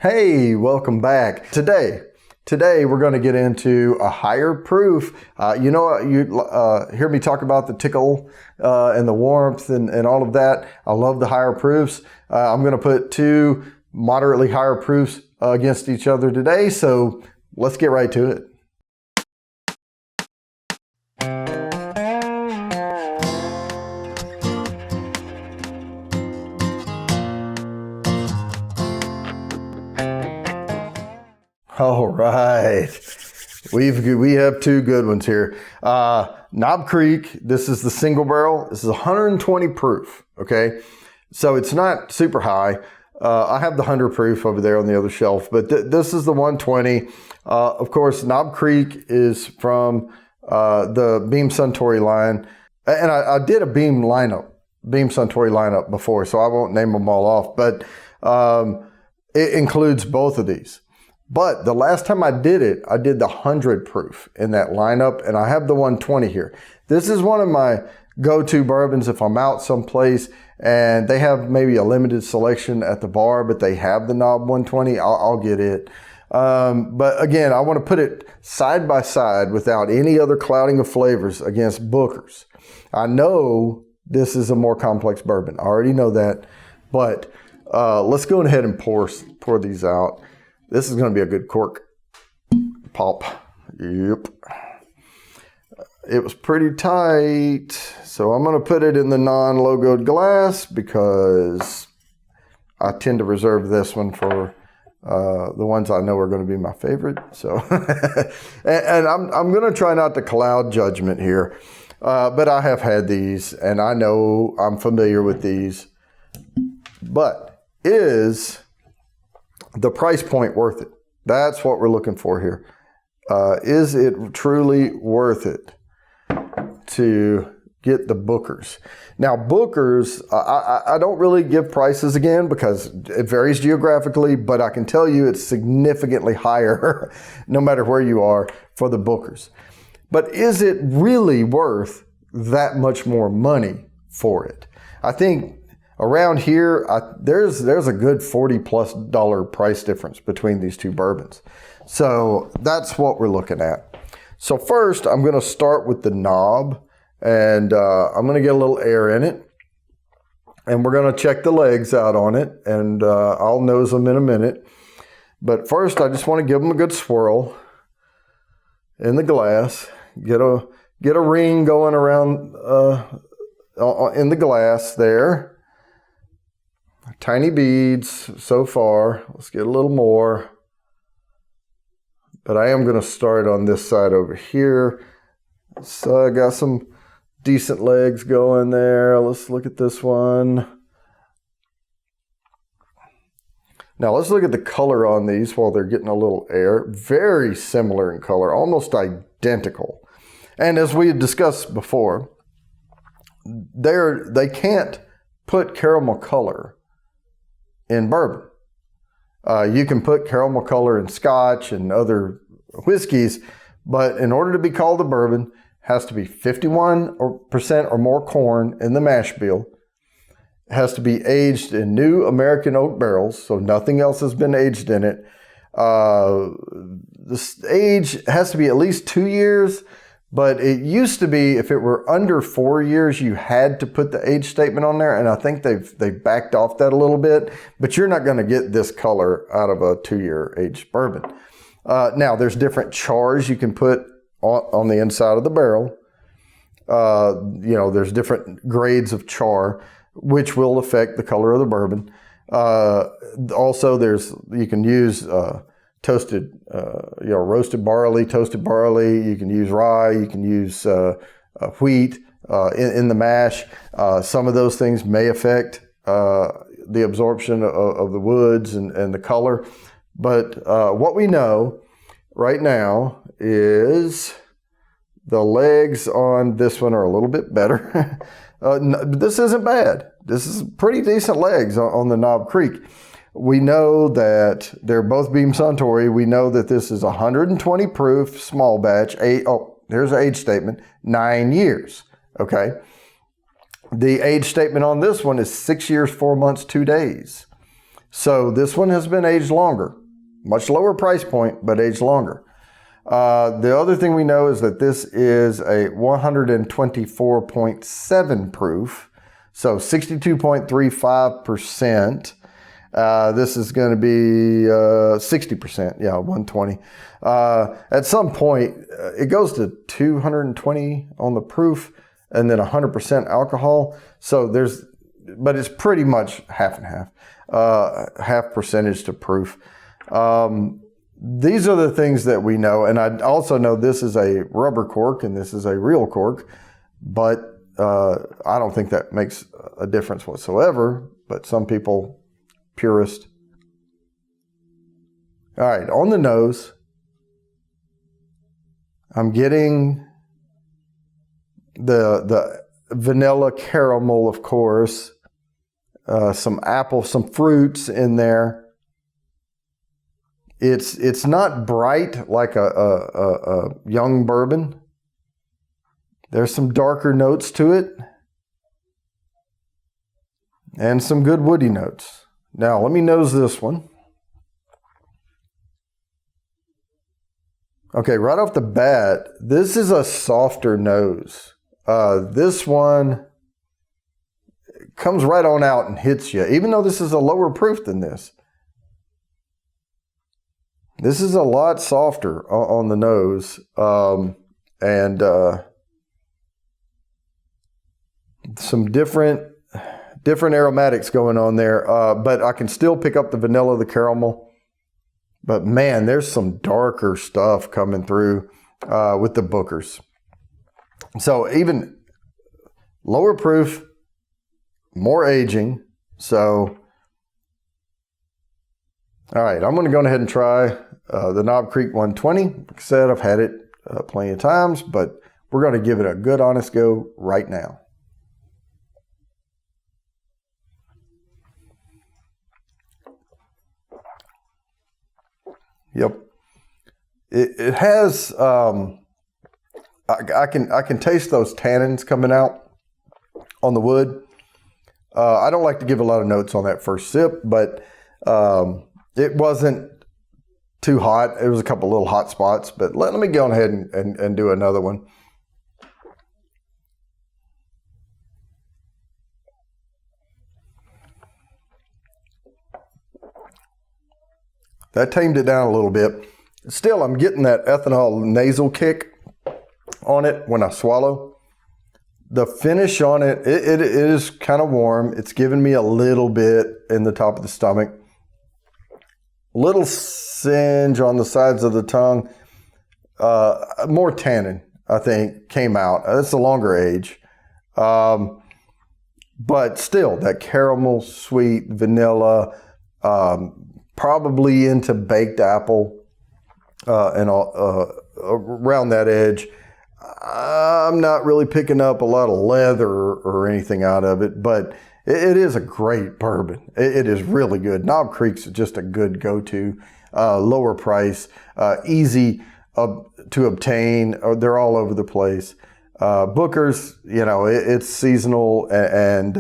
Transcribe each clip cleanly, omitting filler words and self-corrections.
Hey, welcome back. Today we're going to get into a higher proof. You hear me talk about the tickle and the warmth and all of that. I love the higher proofs. I'm going to put two moderately higher proofs against each other today. So let's get right to it. All right, we have two good ones here. Knob Creek, this is the single barrel. This is 120 proof, okay? So it's not super high. I have the 100 proof over there on the other shelf, but this is the 120. Of course, Knob Creek is from the Beam Suntory line. And I did a Beam Suntory lineup before, so I won't name them all off, but it includes both of these. But the last time I did it, I did the 100 proof in that lineup, and I have the 120 here. This is one of my go-to bourbons if I'm out someplace and they have maybe a limited selection at the bar, but they have the knob 120, I'll get it. But again, I want to put it side by side without any other clouding of flavors against Booker's. I know this is a more complex bourbon. I already know that, but let's go ahead and pour these out. This is going to be a good cork pop. Yep. It was pretty tight. So I'm going to put it in the non-logoed glass because I tend to reserve this one for the ones I know are going to be my favorite. So, and I'm going to try not to cloud judgment here. But I have had these and I know I'm familiar with these. But is the price point worth it? That's what we're looking for here. Is it truly worth it to get the Booker's? Now, Booker's, I don't really give prices again because it varies geographically, but I can tell you it's significantly higher no matter where you are for the Booker's. But is it really worth that much more money for it? I think around here, there's a good $40+ price difference between these two bourbons. So that's what we're looking at. So first, I'm going to start with the knob, and I'm going to get a little air in it. And we're going to check the legs out on it, and I'll nose them in a minute. But first, I just want to give them a good swirl in the glass. Get a ring going around in the glass there. Tiny beads so far. Let's get a little more. But I am going to start on this side over here. So I got some decent legs going there. Let's look at this one. Now let's look at the color on these while they're getting a little air. Very similar in color, almost identical. And as we had discussed before, they can't put caramel color in bourbon. You can put caramel color in scotch and other whiskeys, but in order to be called a bourbon, it has to be 51% or more corn in the mash bill. It has to be aged in new American oak barrels, so nothing else has been aged in it. This age has to be at least 2 years, but it used to be if it were under 4 years, you had to put the age statement on there, and I think they've backed off that a little bit, but you're not going to get this color out of a 2-year aged bourbon. Now, there's different chars you can put on the inside of the barrel. There's different grades of char, which will affect the color of the bourbon. Also, you can use roasted barley, toasted barley. You can use rye. You can use wheat in the mash. Some of those things may affect the absorption of the woods and the color. But what we know right now is the legs on this one are a little bit better. This isn't bad. This is pretty decent legs on the Knob Creek. We know that they're both Beam Suntory. We know that this is 120 proof, small batch. Here's an age statement, 9 years. Okay. The age statement on this one is 6 years, 4 months, 2 days. So this one has been aged longer. Much lower price point, but aged longer. The other thing we know is that this is a 124.7 proof, so 62.35%. This is going to be 60%, yeah, 120. At some point, it goes to 220 on the proof and then 100% alcohol. So but it's pretty much half and half, half percentage to proof. These are the things that we know. And I also know this is a rubber cork and this is a real cork, but I don't think that makes a difference whatsoever. But some people, purist. All right, on the nose, I'm getting the vanilla caramel, of course, some apple, some fruits in there. It's not bright like a young bourbon. There's some darker notes to it and some good woody notes. Now, let me nose this one. Okay, right off the bat, this is a softer nose. This one comes right on out and hits you, even though this is a lower proof than this. This is a lot softer on the nose, and some different aromatics going on there, but I can still pick up the vanilla, the caramel. But man, there's some darker stuff coming through with the Bookers. So even lower proof, more aging. So, all right, I'm going to go ahead and try the Knob Creek 120. Like I said, I've had it plenty of times, but we're going to give it a good, honest go right now. Yep, it has. I can taste those tannins coming out on the wood. I don't like to give a lot of notes on that first sip, but it wasn't too hot. It was a couple little hot spots, but let me go ahead and do another one. That tamed it down a little bit. Still, I'm getting that ethanol nasal kick on it when I swallow. The finish on it, it is kind of warm. It's giving me a little bit in the top of the stomach. Little singe on the sides of the tongue. More tannin, I think, came out. It's a longer age. But still, that caramel, sweet, vanilla, probably into baked apple and around that edge. I'm not really picking up a lot of leather or anything out of it, but it is a great bourbon. It is really good. Knob Creek's just a good go-to, lower price, easy to obtain. They're all over the place. Booker's, it's seasonal and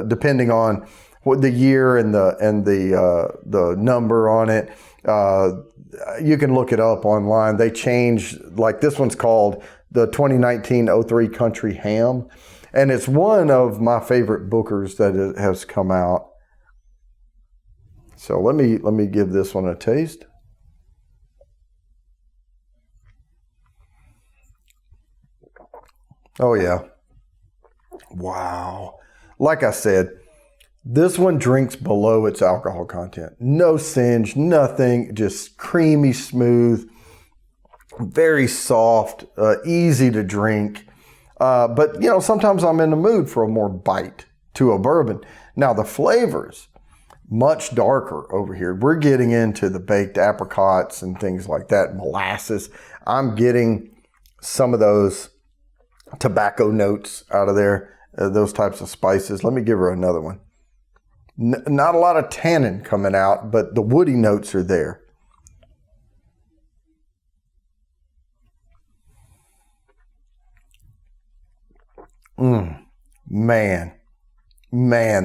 depending on what the year and the number on it. You can look it up online. They change, like this one's called the 2019-03 Country Ham. And it's one of my favorite Bookers that has come out. So let me give this one a taste. Oh yeah. Wow. Like I said, this one drinks below its alcohol content. No singe, nothing, just creamy smooth, very soft, easy to drink. But, sometimes I'm in the mood for a more bite to a bourbon. Now, the flavors, much darker over here. We're getting into the baked apricots and things like that, molasses. I'm getting some of those tobacco notes out of there, those types of spices. Let me give her another one. Not a lot of tannin coming out, but the woody notes are there. Man,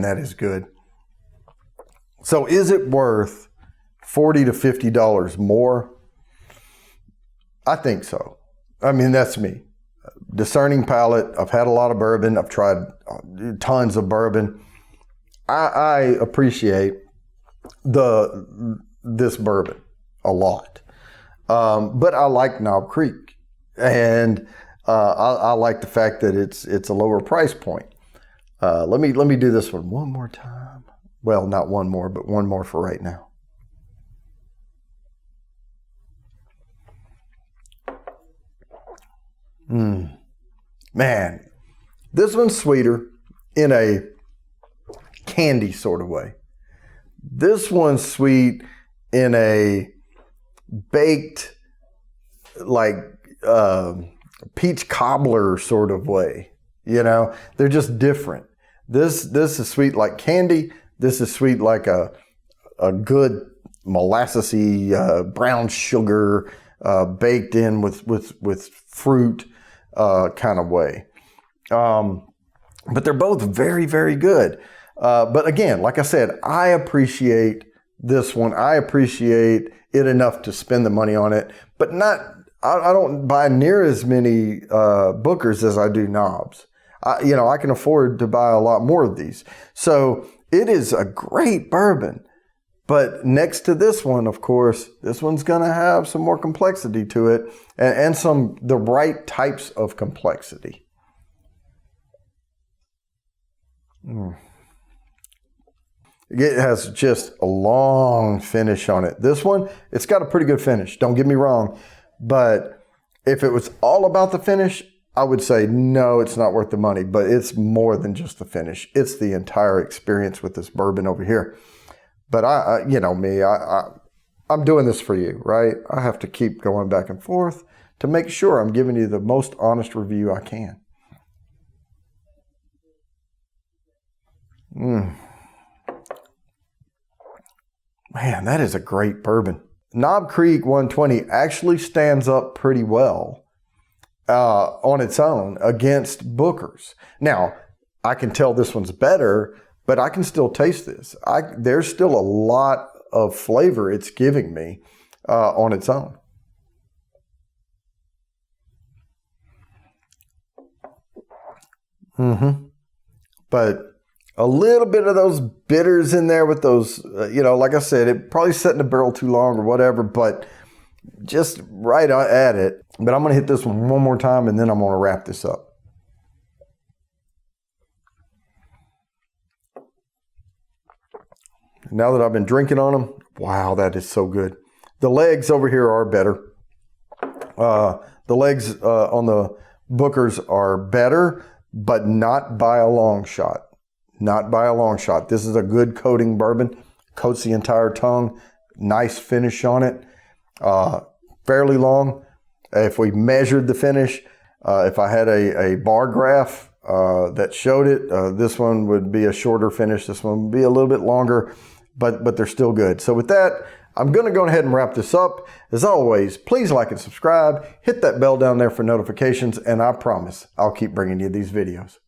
that is good. So is it worth $40 to $50 more? I think so. I mean, that's me. Discerning palate. I've had a lot of bourbon. I've tried tons of bourbon. I appreciate this bourbon a lot. But I like Knob Creek, and I like the fact that it's a lower price point. Let me do this one more time. Well, not one more, but one more for right now. Man, this one's sweeter in a candy sort of way. This one's sweet in a baked, like peach cobbler sort of way. You know, they're just different. This is sweet like candy. This is sweet like a good molassesy brown sugar baked in with fruit kind of way. But they're both very, very good. But again, like I said, I appreciate this one. I appreciate it enough to spend the money on it, but I don't buy near as many Bookers as I do Knobs. I can afford to buy a lot more of these. So it is a great bourbon. But next to this one, of course, this one's going to have some more complexity to it and the right types of complexity. It has just a long finish on it. This one, it's got a pretty good finish. Don't get me wrong. But if it was all about the finish, I would say, no, it's not worth the money. But it's more than just the finish. It's the entire experience with this bourbon over here. But I'm doing this for you, right? I have to keep going back and forth to make sure I'm giving you the most honest review I can. Man, that is a great bourbon. Knob Creek 120 actually stands up pretty well on its own against Booker's. Now, I can tell this one's better, but I can still taste this. There's still a lot of flavor it's giving me on its own. But a little bit of those bitters in there with those, like I said, it probably set in the barrel too long or whatever, but just right at it. But I'm going to hit this one more time and then I'm going to wrap this up. Now that I've been drinking on them, wow, that is so good. The legs over here are better. The legs on the Bookers are better, but not by a long shot. Not by a long shot. This is a good coating bourbon. Coats the entire tongue. Nice finish on it. Fairly long. If we measured the finish, if I had a bar graph that showed it, this one would be a shorter finish. This one would be a little bit longer, but they're still good. So with that, I'm going to go ahead and wrap this up. As always, please like and subscribe. Hit that bell down there for notifications, and I promise I'll keep bringing you these videos.